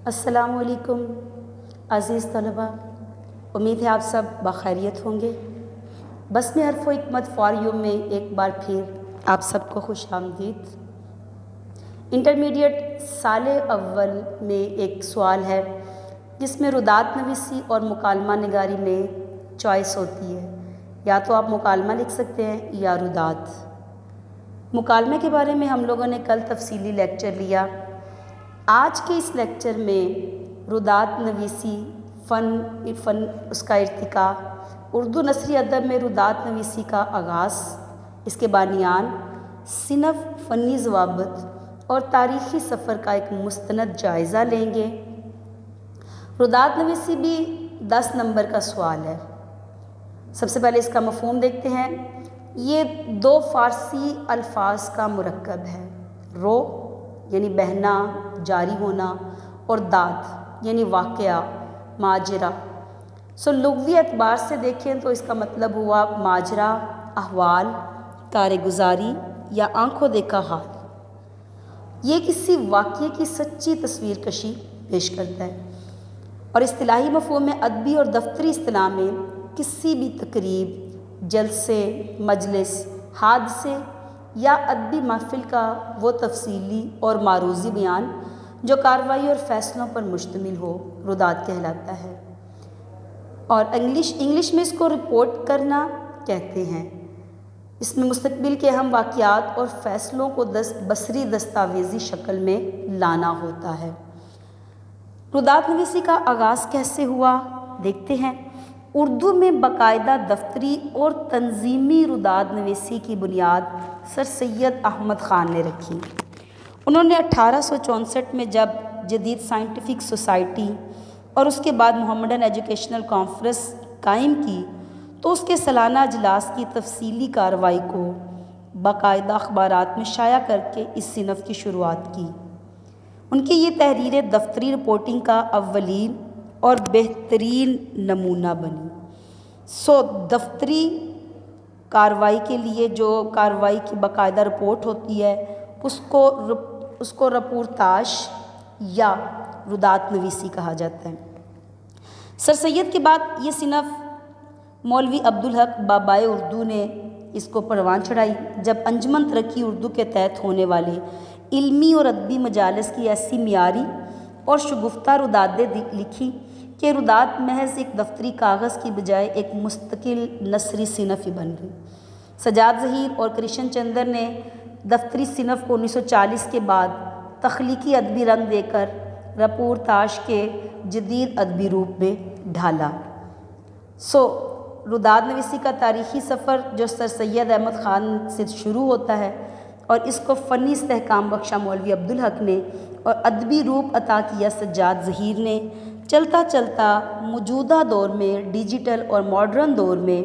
السلام علیکم عزیز طلبہ، امید ہے آپ سب بخیریت ہوں گے۔ بس میں حرف و حکمت فار یو میں ایک بار پھر آپ سب کو خوش آمدید۔ انٹرمیڈیٹ سال اول میں ایک سوال ہے جس میں ردات نویسی اور مکالمہ نگاری میں چوائس ہوتی ہے، یا تو آپ مکالمہ لکھ سکتے ہیں یا ردات۔ مکالمے کے بارے میں ہم لوگوں نے کل تفصیلی لیکچر لیا۔ آج کے اس لیکچر میں ردات نویسی فن اس کا ارتقاء، اردو نثری ادب میں ردات نویسی کا آغاز، اس کے بانیان، صنف، فنی ضوابط اور تاریخی سفر کا ایک مستند جائزہ لیں گے۔ ردات نویسی بھی 10 نمبر کا سوال ہے۔ سب سے پہلے اس کا مفہوم دیکھتے ہیں۔ یہ 2 فارسی الفاظ کا مرکب ہے، رو یعنی بہنا، جاری ہونا، اور دات یعنی واقعہ، ماجرا۔ لغوی اعتبار سے دیکھیں تو اس کا مطلب ہوا ماجرا، احوال، کارگزاری یا آنکھوں دیکھا حال۔ یہ کسی واقعے کی سچی تصویر کشی پیش کرتا ہے، اور اصطلاحی مفہوم میں ادبی اور دفتری اصطلاح میں کسی بھی تقریب، جلسے، مجلس، حادثے یا ادبی محفل کا وہ تفصیلی اور معروضی بیان جو کارروائی اور فیصلوں پر مشتمل ہو، ردات کہلاتا ہے۔ اور انگلش میں اس کو رپورٹ کرنا کہتے ہیں۔ اس میں مستقبل کے اہم واقعات اور فیصلوں کو بصری دستاویزی شکل میں لانا ہوتا ہے۔ ردات نویسی کا آغاز کیسے ہوا دیکھتے ہیں۔ اردو میں باقاعدہ دفتری اور تنظیمی ردات نویسی کی بنیاد سر سید احمد خان نے رکھی۔ انہوں نے 1864 میں جب جدید سائنٹیفک سوسائٹی اور اس کے بعد محمڈن ایجوکیشنل کانفرنس قائم کی تو اس کے سالانہ اجلاس کی تفصیلی کارروائی کو باقاعدہ اخبارات میں شائع کر کے اس صنف کی شروعات کی۔ ان کی یہ تحریریں دفتری رپورٹنگ کا اولین اور بہترین نمونہ بنی۔ دفتری کارروائی کے لیے جو کارروائی کی باقاعدہ رپورٹ ہوتی ہے اس کو رپورتاژ یا ردات نویسی کہا جاتا ہے۔ سر سید کے بعد یہ صنف مولوی عبدالحق بابائے اردو نے اس کو پروان چڑھائی، جب انجمن ترقی اردو کے تحت ہونے والے علمی اور ادبی مجالس کی ایسی معیاری اور شگفتہ رداتیں لکھی کہ ردات محض ایک دفتری کاغذ کی بجائے ایک مستقل نثری صنف ہی بن گئی۔ سجاد ظہیر اور کرشن چندر نے دفتری صنف کو 1940 کے بعد تخلیقی ادبی رنگ دے کر رپورتاژ کے جدید ادبی روپ میں ڈھالا۔ ردات نویسی کا تاریخی سفر جو سر سید احمد خان سے شروع ہوتا ہے اور اس کو فنی استحکام بخشا مولوی عبدالحق نے اور ادبی روپ عطا کیا سجاد ظہیر نے، چلتا چلتا موجودہ دور میں، ڈیجیٹل اور ماڈرن دور میں،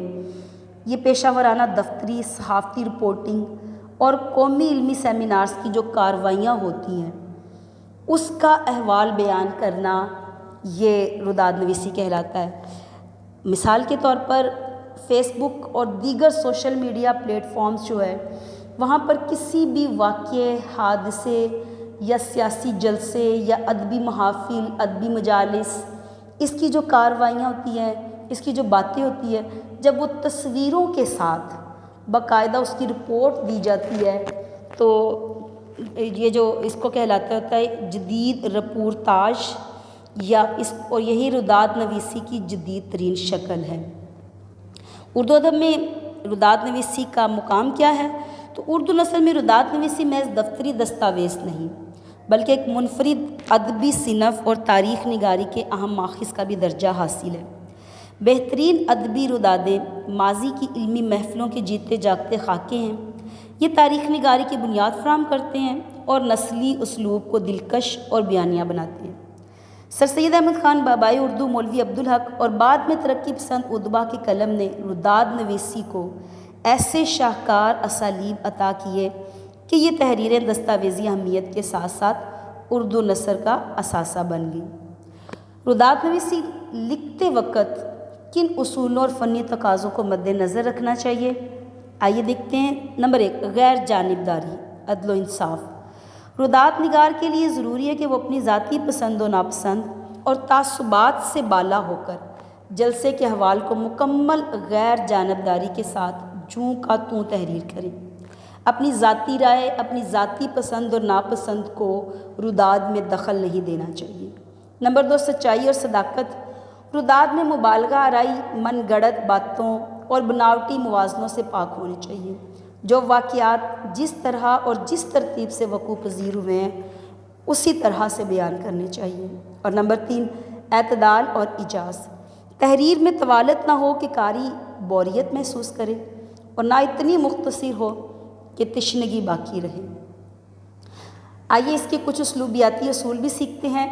یہ پیشہ ورانہ دفتری، صحافتی رپورٹنگ اور قومی علمی سیمینارز کی جو کارروائیاں ہوتی ہیں اس کا احوال بیان کرنا یہ ردات نویسی کہلاتا ہے۔ مثال کے طور پر فیس بک اور دیگر سوشل میڈیا پلیٹ فارمز جو ہے، وہاں پر کسی بھی واقعے، حادثے یا سیاسی جلسے یا ادبی محافل، ادبی مجالس، اس کی جو کارروائیاں ہوتی ہیں، اس کی جو باتیں ہوتی ہیں، جب وہ تصویروں کے ساتھ باقاعدہ اس کی رپورٹ دی جاتی ہے تو یہ جو اس کو کہلاتا ہوتا ہے جدید رپورتاژ، اور یہی ردات نویسی کی جدید ترین شکل ہے۔ اردو ادب میں ردات نویسی کا مقام کیا ہے؟ تو اردو نثر میں ردات نویسی محض دفتری دستاویز نہیں بلکہ ایک منفرد ادبی صنف اور تاریخ نگاری کے اہم ماخذ کا بھی درجہ حاصل ہے۔ بہترین ادبی ردادیں ماضی کی علمی محفلوں کے جیتے جاگتے خاکے ہیں۔ یہ تاریخ نگاری کی بنیاد فراہم کرتے ہیں اور نسلی اسلوب کو دلکش اور بیانیہ بناتے ہیں۔ سر سید احمد خان بابائے اردو، مولوی عبدالحق اور بعد میں ترقی پسند ادبا کے قلم نے ردات نویسی کو ایسے شاہکار اسالیب عطا کیے کہ یہ تحریریں دستاویزی اہمیت کے ساتھ ساتھ اردو نثر کا اثاثہ بن گئی۔ ردات نویسی لکھتے وقت کن اصولوں اور فنی تقاضوں کو مد نظر رکھنا چاہیے؟ آئیے دیکھتے ہیں۔ نمبر 1، غیر جانبداری، عدل و انصاف۔ ردات نگار کے لیے ضروری ہے کہ وہ اپنی ذاتی پسند و ناپسند اور تعصبات سے بالا ہو کر جلسے کے احوال کو مکمل غیر جانبداری کے ساتھ جوں کا توں تحریر کریں۔ اپنی ذاتی رائے، اپنی ذاتی پسند اور ناپسند کو رداد میں دخل نہیں دینا چاہیے۔ نمبر 2، سچائی اور صداقت۔ رداد میں مبالغہ آرائی، من گڑت باتوں اور بناوٹی موازنوں سے پاک ہونے چاہیے۔ جو واقعات جس طرح اور جس ترتیب سے وقوع پذیر ہوئے ہیں اسی طرح سے بیان کرنے چاہیے۔ اور نمبر 3، اعتدال اور ایجاز۔ تحریر میں طوالت نہ ہو کہ قاری بوریت محسوس کرے اور نہ اتنی مختصر ہو کہ تشنگی باقی رہے۔ آئیے اس کے کچھ اسلوبیاتی اصول بھی سیکھتے ہیں۔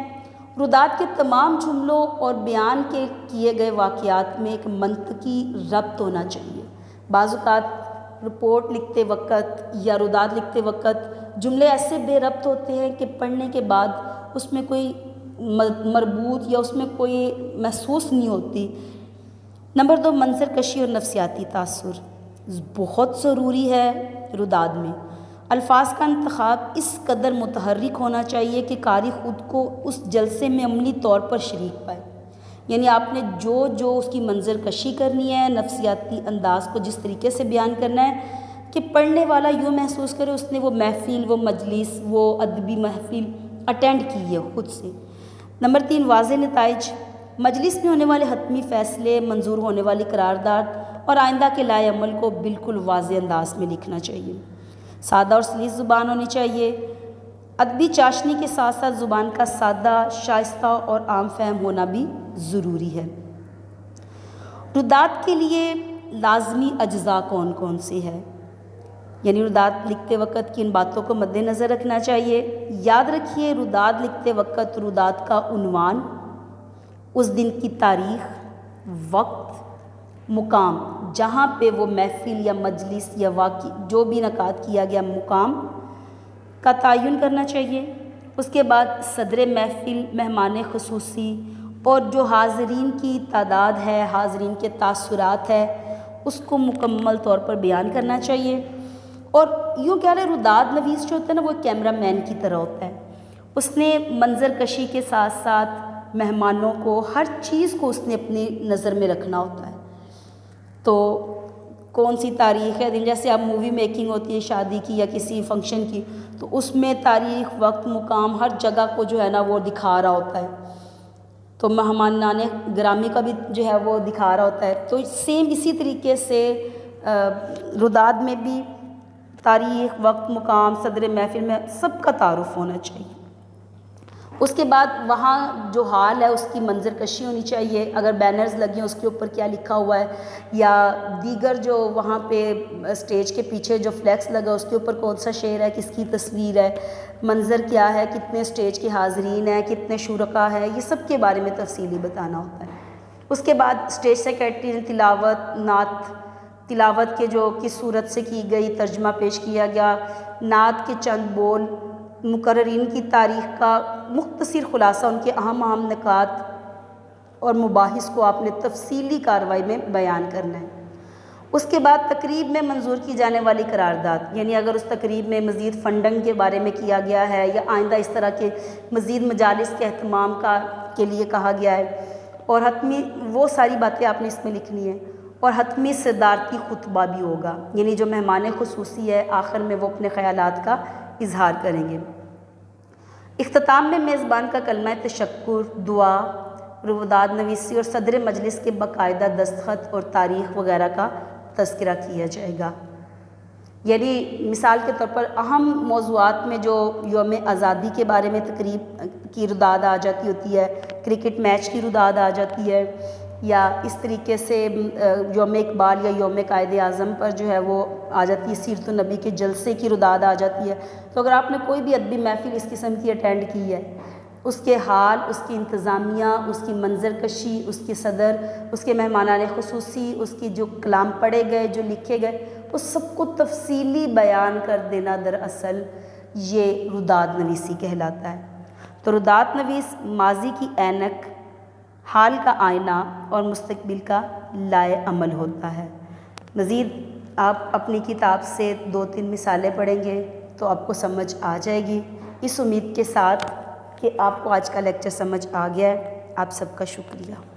رداد کے تمام جملوں اور بیان کے کیے گئے واقعات میں ایک منطقی ربط ہونا چاہیے۔ بعض اوقات رپورٹ لکھتے وقت یا رداد لکھتے وقت جملے ایسے بے ربط ہوتے ہیں کہ پڑھنے کے بعد اس میں کوئی مربوط یا اس میں کوئی محسوس نہیں ہوتی۔ نمبر 2، منظر کشی اور نفسیاتی تاثر بہت ضروری ہے۔ رداد میں الفاظ کا انتخاب اس قدر متحرک ہونا چاہیے کہ قاری خود کو اس جلسے میں عملی طور پر شریک پائے، یعنی آپ نے جو اس کی منظر کشی کرنی ہے، نفسیاتی انداز کو جس طریقے سے بیان کرنا ہے کہ پڑھنے والا یوں محسوس کرے اس نے وہ محفل، وہ مجلس، وہ ادبی محفل اٹینڈ کی ہے خود سے۔ نمبر 3، واضح نتائج۔ مجلس میں ہونے والے حتمی فیصلے، منظور ہونے والی قرارداد اور آئندہ کے لائے عمل کو بالکل واضح انداز میں لکھنا چاہیے۔ سادہ اور سلیس زبان ہونی چاہیے۔ ادبی چاشنی کے ساتھ ساتھ زبان کا سادہ، شائستہ اور عام فہم ہونا بھی ضروری ہے۔ رداد کے لیے لازمی اجزاء کون کون سے ہیں، یعنی رداد لکھتے وقت کن باتوں کو مد نظر رکھنا چاہیے۔ یاد رکھیے، رداد لکھتے وقت رداد کا عنوان، اس دن کی تاریخ، وقت، مقام، جہاں پہ وہ محفل یا مجلس یا واقع جو بھی انعقاد کیا گیا مقام کا تعین کرنا چاہیے۔ اس کے بعد صدر محفل، مہمان خصوصی اور جو حاضرین کی تعداد ہے، حاضرین کے تاثرات ہے، اس کو مکمل طور پر بیان کرنا چاہیے۔ اور یوں کہہ رہے رداد نویس جو ہوتا ہے نا، وہ کیمرہ مین کی طرح ہوتا ہے۔ اس نے منظر کشی کے ساتھ ساتھ مہمانوں کو، ہر چیز کو اس نے اپنی نظر میں رکھنا ہوتا ہے۔ تو کون سی تاریخ ہے، جیسے اب مووی میکنگ ہوتی ہے شادی کی یا کسی فنکشن کی، تو اس میں تاریخ، وقت، مقام، ہر جگہ کو جو ہے نا وہ دکھا رہا ہوتا ہے۔ تو مہمانان گرامی کا بھی جو ہے وہ دکھا رہا ہوتا ہے۔ تو سیم اسی طریقے سے رداد میں بھی تاریخ، وقت، مقام، صدر محفل میں سب کا تعارف ہونا چاہیے۔ اس کے بعد وہاں جو حال ہے اس کی منظر کشی ہونی چاہیے، اگر بینرز لگے ہیں اس کے اوپر کیا لکھا ہوا ہے، یا دیگر جو وہاں پہ اسٹیج کے پیچھے جو فلیکس لگا اس کے اوپر کون سا شعر ہے، کس کی تصویر ہے، منظر کیا ہے، کتنے اسٹیج کے حاضرین ہیں، کتنے شرکاء ہیں، یہ سب کے بارے میں تفصیلی بتانا ہوتا ہے۔ اس کے بعد اسٹیج سیکریٹری نے تلاوت کے جو کس صورت سے کی گئی، ترجمہ پیش کیا گیا، نعت کے چند بول، مقررین کی تاریخ کا مختصر خلاصہ، ان کے اہم نکات اور مباحث کو آپ نے تفصیلی کارروائی میں بیان کرنا ہے۔ اس کے بعد تقریب میں منظور کی جانے والی قرارداد، یعنی اگر اس تقریب میں مزید فنڈنگ کے بارے میں کیا گیا ہے یا آئندہ اس طرح کے مزید مجالس کے اہتمام کے لیے کہا گیا ہے، اور حتمی وہ ساری باتیں آپ نے اس میں لکھنی ہیں۔ اور حتمی صدارتی خطبہ بھی ہوگا، یعنی جو مہمان خصوصی ہے آخر میں وہ اپنے خیالات کا اظہار کریں گے۔ اختتام میں میزبان کا کلمہ تشکر، دعا، رداد نویسی اور صدر مجلس کے باقاعدہ دستخط اور تاریخ وغیرہ کا تذکرہ کیا جائے گا۔ یعنی مثال کے طور پر اہم موضوعات میں جو یوم آزادی کے بارے میں تقریب کی رداد آ جاتی ہوتی ہے، کرکٹ میچ کی رداد آ جاتی ہے، یا اس طریقے سے یوم اقبال یا یوم قائد اعظم پر جو ہے وہ آ جاتی ہے، سیرت النبی کے جلسے کی رداد آ جاتی ہے۔ تو اگر آپ نے کوئی بھی ادبی محفل اس قسم کی اٹینڈ کی ہے، اس کے حال، اس کی انتظامیہ، اس کی منظر کشی، اس کی صدر، اس کے مہمانان خصوصی، اس کی جو کلام پڑھے گئے، جو لکھے گئے، اس سب کو تفصیلی بیان کر دینا دراصل یہ رداد نویسی کہلاتا ہے۔ تو رداد نویس ماضی کی اینک، حال کا آئینہ اور مستقبل کا لائے عمل ہوتا ہے۔ مزید آپ اپنی کتاب سے 2-3 مثالیں پڑھیں گے تو آپ کو سمجھ آ جائے گی۔ اس امید کے ساتھ کہ آپ کو آج کا لیکچر سمجھ آ گیا ہے۔ آپ سب کا شکریہ۔